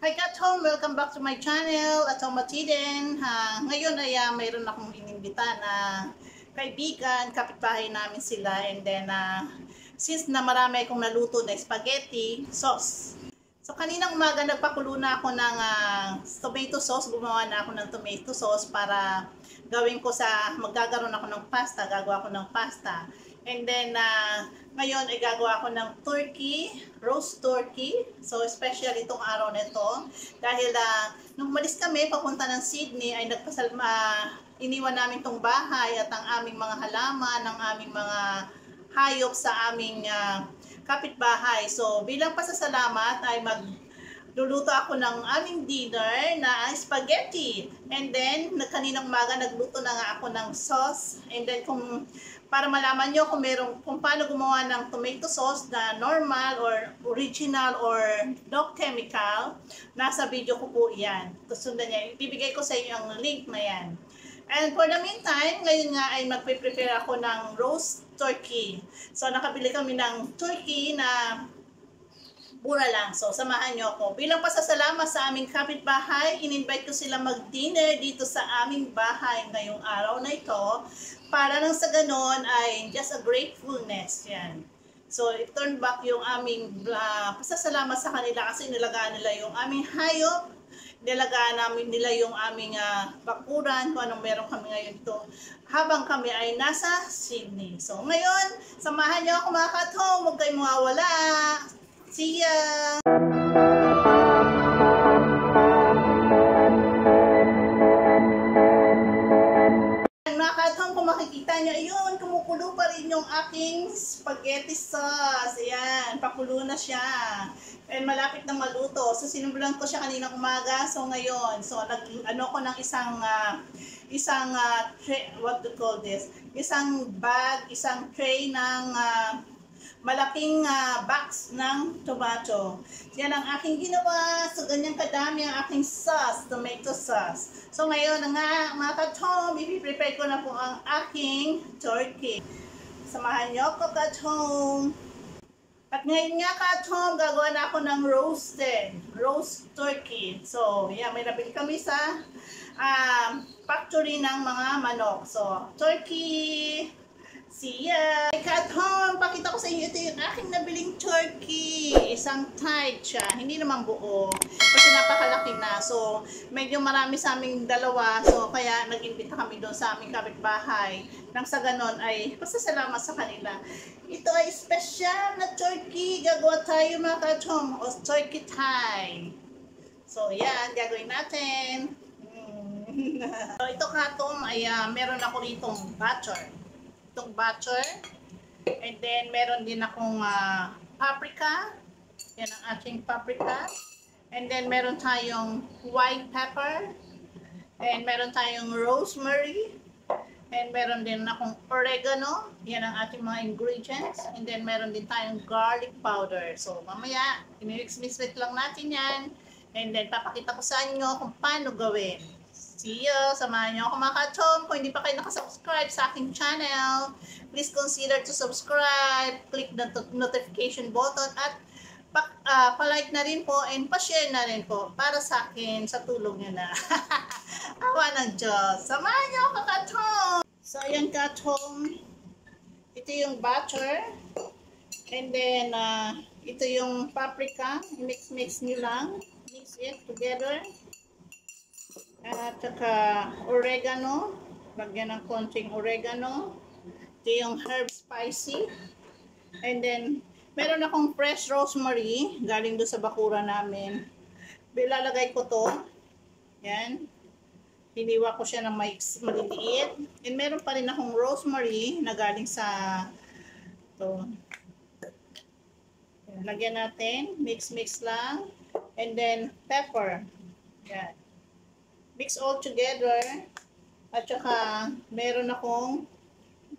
Hi Kat Home! Welcome back to my channel, at Home Matiden. Ngayon ay mayroon akong inimbita na kaibigan, kapitbahay namin sila, and then since na marami akong naluto na spaghetti sauce. So kaninang umaga nagpakulo na ako ng tomato sauce, gumawa na ako ng tomato sauce para gawin ko magkakaroon ako ng pasta, gagawa ako ng pasta. And then, ngayon ay gagawa ako ng roast turkey. So, especially itong araw na ito. Dahil, nung umalis kami, papunta ng Sydney, ay iniwan namin itong bahay at ang aming mga halaman, ang aming mga hayop sa aming kapitbahay. So, bilang pasasalamat ay luluto ako ng aming dinner na spaghetti. And then, kaninang umaga nagluto na nga ako ng sauce. And then, para malaman nyo kung paano gumawa ng tomato sauce na normal or original or no chemical, nasa video ko po yan. Sundan niya. Ibibigay ko sa inyo ang link na yan. And for the meantime, ngayon nga ay magpe-prepare ako ng roast turkey. So, nakabili kami ng turkey na mura lang. So, samahan nyo ako. Bilang pasasalamat sa aming kapitbahay, in-invite ko sila mag-dinner dito sa aming bahay ngayong araw na ito. Para nang sa ganon ay just a gratefulness. Yan. So, i-turn back yung aming pasasalamat sa kanila kasi nilagaan nila yung aming hayop. Nilagaan namin nila yung aming bakuran, kung anong meron kami ngayon ito, habang kami ay nasa Sydney. So, ngayon, samahan nyo ako mga Kat-Home. Huwag kayong mawawala. See ya! Mga Kat-Home, kung makikita nyo, ayun, kumukulo pa rin yung aking spaghetti sauce. Ayan, pakulo na siya. And malapit na maluto. So, sinubulan ko siya kaninang umaga. So, ngayon, ano ko ng isang tray, what to call this? Isang bag, isang tray ng malaking box ng tomato. Yan ang aking ginawa. So, ganyan kadami ang aking sauce, tomato sauce. So, ngayon nga, mga Kat-Home, ipiprepare ko na po ang aking turkey. Samahan niyo ako, Kat-Home. At ngayon nga, Kat-Home, gagawa na ako ng roast turkey. So, yan, may nabili kami sa factory ng mga manok. So, turkey. See ya! Kat-Home, pakita ko sa inyo, ito yung aking nabiling turkey. Isang tied siya, hindi naman buo. Kasi napakalaki na. So, medyo marami sa aming dalawa. So, kaya nag-invita kami doon sa aming kapitbahay. Nang sa ganon ay pasasalamat sa kanila. Ito ay special na turkey. Gagawa tayo mga Kat-Home. O turkey tie. So, yan. Gagawin natin. So, ito Kat-Home ay meron ako ritong butter. And then, meron din akong paprika. Yan ang ating paprika. And then, meron tayong white pepper. And meron tayong rosemary. And meron din akong oregano. Yan ang ating mga ingredients. And then, meron din tayong garlic powder. So, mamaya, i-mix-mix lang natin yan. And then, papakita ko sa inyo kung paano gawin. See you! Samahan niyo ako mga Kat-Home. Kung hindi pa kayo nakasubscribe sa aking channel, please consider to subscribe. Click the notification button at pa-like na rin po and pa-share na rin po para sa akin, sa tulong niyo na. Awa ng Diyos. Samahan niyo ako Kat-Home. So, ayan Kat-Home. Ito yung butter. And then, ito yung paprika. Mix niyo lang. Mix it together. At saka oregano, lagyan ng konting oregano. Ito yung herb spicy. And then, meron akong fresh rosemary, galing doon sa bakura namin. Ilalagay ko to. Yan. Hiniwa ko siya ng maliliit. And meron pa rin akong rosemary na galing sa to. Yan, lagyan natin. Mix lang. And then, pepper. Yan. Mix all together. At saka, meron akong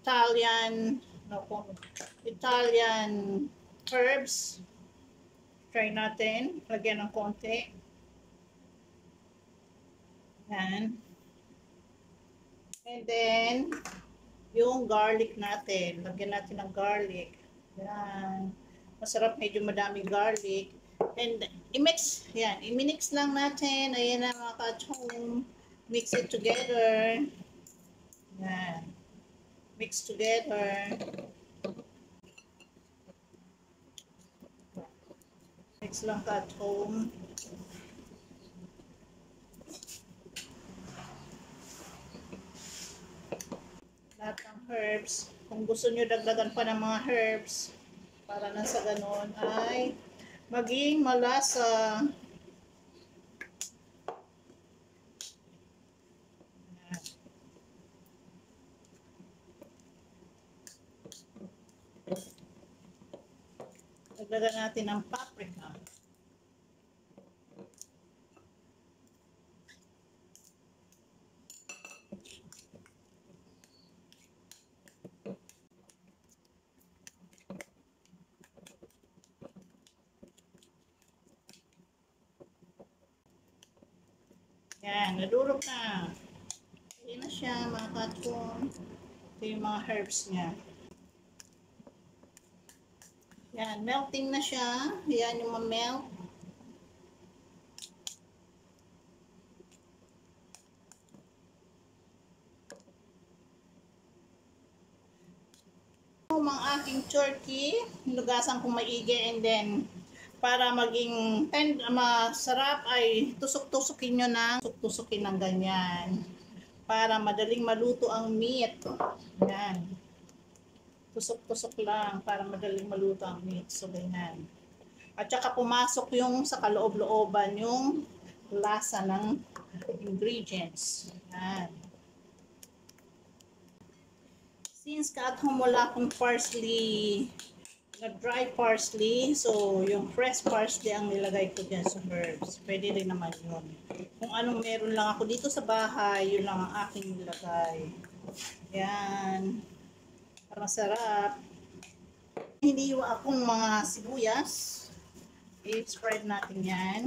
Italian herbs. Try natin. Lagyan ng konti. Yan. And then, yung garlic natin. Lagyan natin ng garlic. Yan. Masarap medyo madaming garlic. And i-mix, yan, i-mix lang natin. Ayan na mga ka-home. Mix it together. Yan. Mix together. Mix lang ka-home. Lahat ng herbs. Kung gusto nyo dagdagan pa ng mga herbs, para na sa ganon ay maging malasa. Dagdagan natin ng paprika. Yan, nadurog na. Hindi na siya mga katong. Ito yung mga herbs niya. Yan, melting na siya. Yan yung ma-melt. Ang aking turkey, hinugasan kong maigi, and then para maging masarap ay tusok-tusokin nyo na. Tusok-tusokin ng ganyan. Para madaling maluto ang meat. Yan. Tusok-tusok lang para madaling maluto ang meat. So, ganyan. At saka pumasok yung sa kaloob-looban yung lasa ng ingredients. Yan. Since ka-at-home wala akong parsley, na dry parsley, so yung fresh parsley ang nilagay ko dyan sa herbs. Pwede rin naman yun. Kung anong meron lang ako dito sa bahay, yun lang ang aking nilagay. Yan. Para masarap. Hiniwa akong mga sibuyas. I-spread natin yan.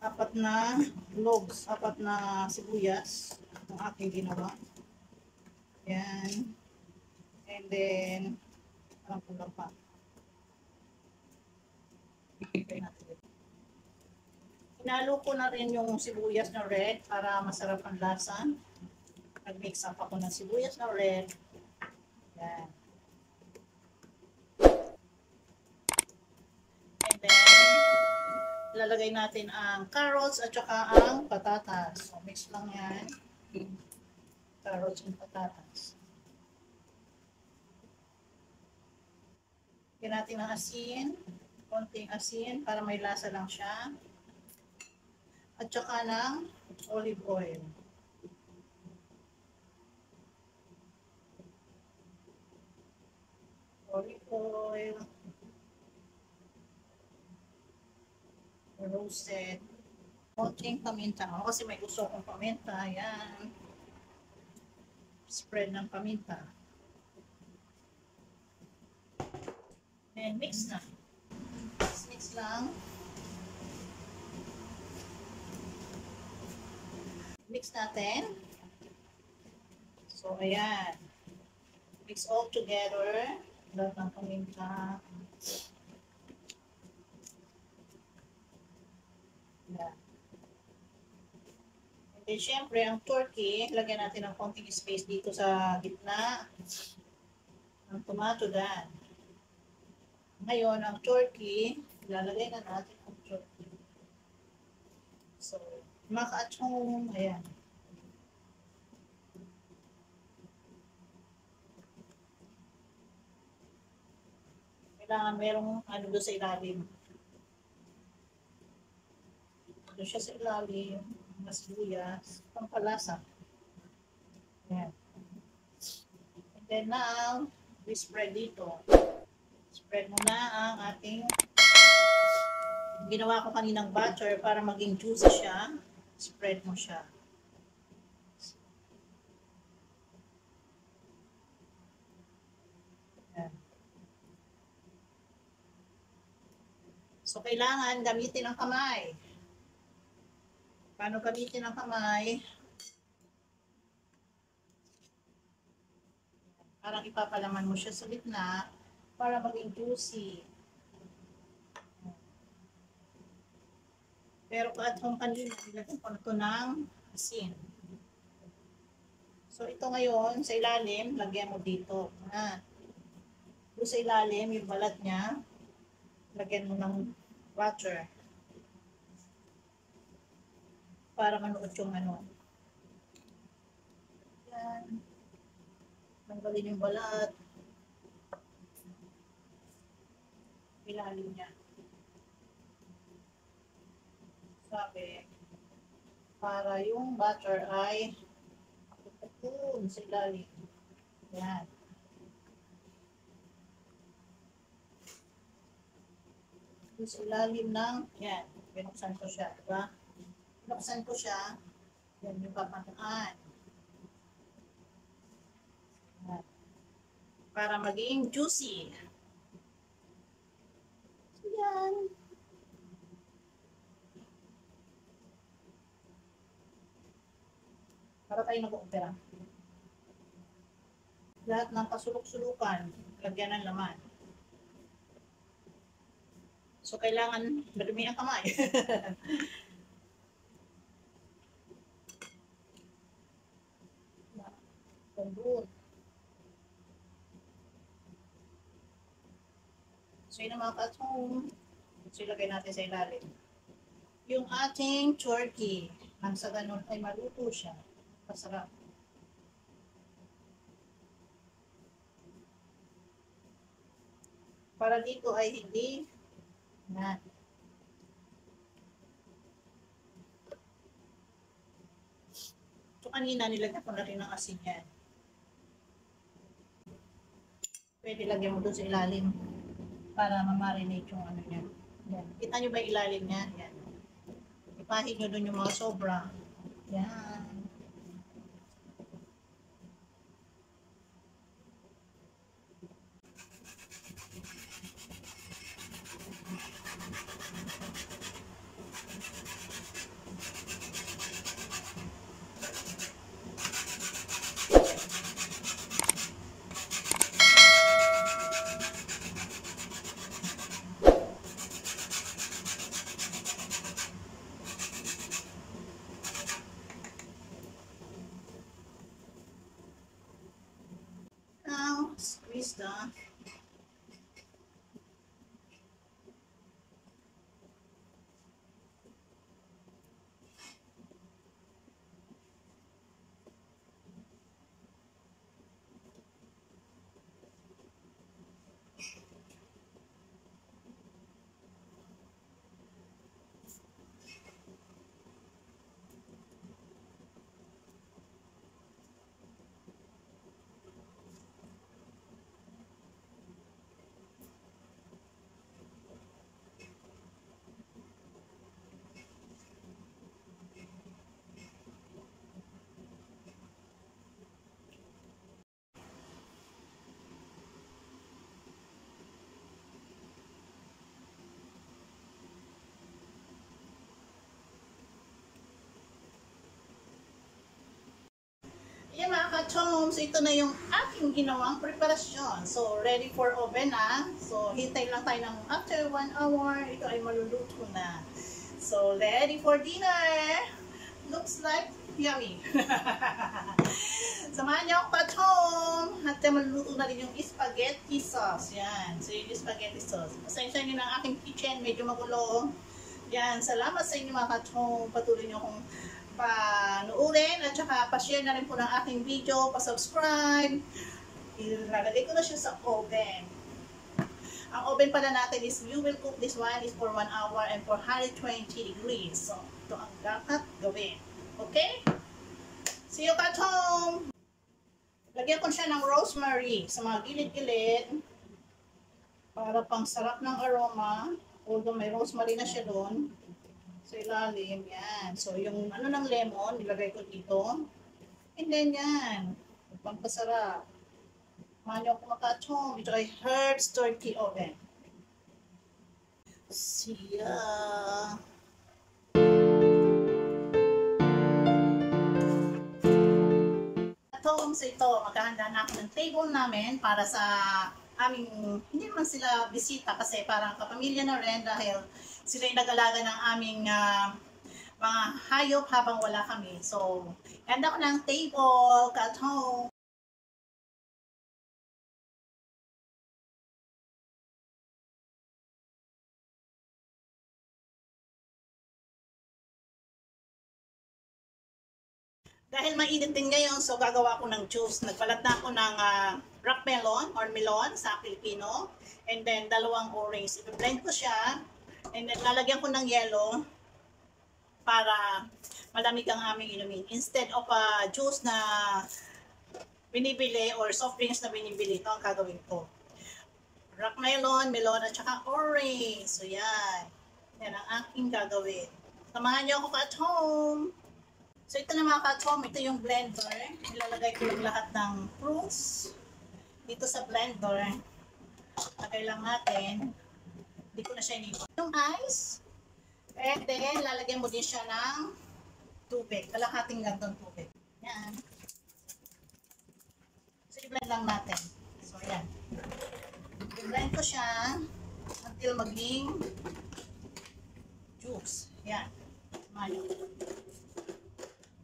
4 na loaves, 4 na sibuyas ang aking ginawa. Yan. And then, parang kulang pa. Hinalo ko na rin yung sibuyas na red para masarap ang lasa. Nag-mix up ako ng sibuyas na red. Yan. And then, lalagay natin ang carrots at saka ang patatas. So, mix lang yan. Carrots and patatas. Lagyan natin ng asin. Konting asin para may lasa lang siya. At saka ng olive oil. Olive oil. Roasted. Konting paminta. Kasi may gusto kong paminta. Ayan. Spread ng paminta. And mix na. Mix lang. Mix natin. So, ayan. Mix all together. Lahat ng paminta. Ayan. And then, syempre, ang turkey, lagyan natin ng konting space dito sa gitna. Ang tomato dan. Ngayon, ang turkey, ilalagay na natin ang turkey. So, mga ka-at-home, ayan. Kailangan merong ano doon sa ilalim. Doon siya sa ilalim, mas luyas, pampalasa. Ayan. And then now, we spread dito. Spread mo na ang ating ginawa ko kaninang butter para maging juicy siya. Spread mo siya. Ayan. So, kailangan gamitin ang kamay. Paano gamitin ang kamay? Parang ipapalaman mo siya sa gitna para maging juicy. Pero at home kanina, nilagyan ko na ito ng asin. So, ito ngayon, sa ilalim, lagyan mo dito. Doon sa ilalim, yung balat niya, lagyan mo ng butter. Para manuot yung ano. Yan. Tanggalin yung balat. Ilalim niya. Sabi, para yung butter ay pupukun sa ilalim. Yan. Doon sa ilalim ng, yan, binuksan ko siya, diba? Binuksan ko siya, yan yung papataan. Yan. Para maging juicy. So, yan. Para tayo nag-opera. Lahat ng pasulok-sulukan, lagyan ng laman. So, kailangan madumi ang kamay. Doon. So, yun ang mga katong. So, ilagay natin sa ilalim. Yung ating turkey, nang sa ganun ay maluto siya. Masarap. Para dito ay hindi na. So, kanina nilagyan ko na rin ng asin yan. Pwede lagyan mo doon sa ilalim para ma-marinate yung ano niya. Yan. Kita nyo ba ilalim niya? Yan. Ipahid nyo doon yung mga sobra. Yan. Squeeze the Yan mga ka-choms, ito na yung aking ginawang preparasyon. So, ready for oven na. So, hintay lang tayo ng after 1 hour, ito ay maluluto na. So, ready for dinner. Looks like yummy. Samahan niyo ako ka-chom. At maluluto na rin yung spaghetti sauce. Yan. So, yung spaghetti sauce. Pasensya niyo ng aking kitchen, medyo magulo. Yan. Salamat sa inyo mga ka-chom. Patuloy niyo akong panuurin at saka pa-share na rin po ng aking video, pa-subscribe. Ilalagay ko na siya sa oven. Ang oven pala natin is, you will cook this one is for 1 hour and for 120 degrees. So, ito ang dapat gawin. Okay? See you at home! Lagyan ko siya ng rosemary sa mga gilid-gilid para pang sarap ng aroma. Although may rosemary na siya doon. So, ilalim, yan. So, yung ano ng lemon, nilagay ko dito. And then, yan. Pampasarap. Manyo ako makachong. Ito ay Herbs Turkey Oven. Siya. So, ito, maghahanda na ako ng table namin para sa aming, hindi naman sila bisita kasi parang kapamilya na rin dahil sila yung nag-alaga ng aming mga hayop habang wala kami. So, ganda ko ng table, at home. Dahil mainit din ngayon, so gagawa ko ng juice. Nagbalat na ako ng rock melon or melon sa Filipino. And then, dalawang orange. I-blend ko siya. And then, lalagyan ko ng yellow para malamig ang aming inumin. Instead of juice na binibili or soft drinks na binibili, ito ang gagawin ko. Rock melon, melon at saka orange. So, yan. Yan ang aking gagawin. Samahan niyo ako at home. So ito na mga ka-chom, ito yung blender. Ilalagay ko lang lahat ng fruits dito sa blender. Lagay lang natin. Hindi ko na siya inipon. Yung ice. And then, lalagyan mo din siya ng tubig. Kalahating gantong tubig. Yan. So i-blend lang natin. So yan. I-blend ko siya until maging juice. Yan. Mayo.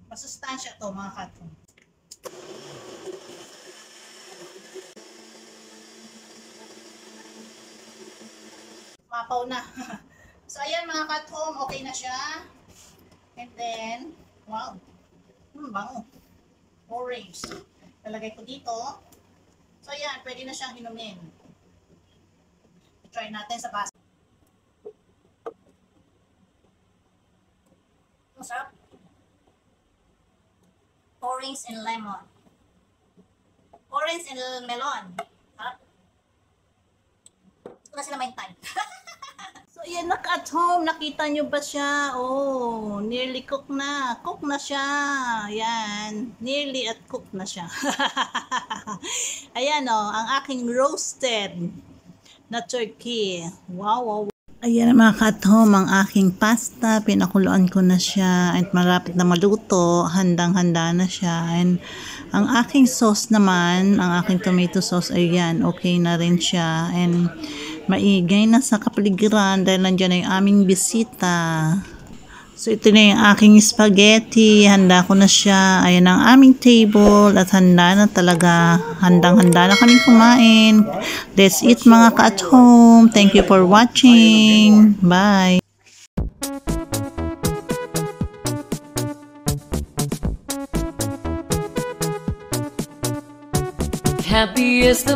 Masustansya to mga katong. Mapaw na. So ayan mga katong, okay na siya. And then, wow. Bango. Orange. Lalagay ko dito. So ayan, pwede na siyang inumin. I-try natin sa basa. Masarap. Orange and lemon. Orange and melon. Sarap. Ito na sila main time. So, yan, at home. Nakita nyo ba siya? Oh, nearly cook na. Cook na siya. Yan. Nearly at cook na siya. Ayan, oh, ang aking roasted na turkey. Wow, wow. Ayan mga ka-at-home, ang aking pasta, pinakuluan ko na siya at malapit na maluto, handang-handa na siya. And ang aking sauce naman, ang aking tomato sauce, ayan, okay na rin siya. And maigay na sa kapaligiran dahil nandiyan na yung aming bisita. So ito na yung aking spaghetti, handa ko na siya. Ayan ang aming table at handa na talaga. Handang-handa na kaming kumain. Let's eat mga ka at home. Thank you for watching. Bye. Happy is the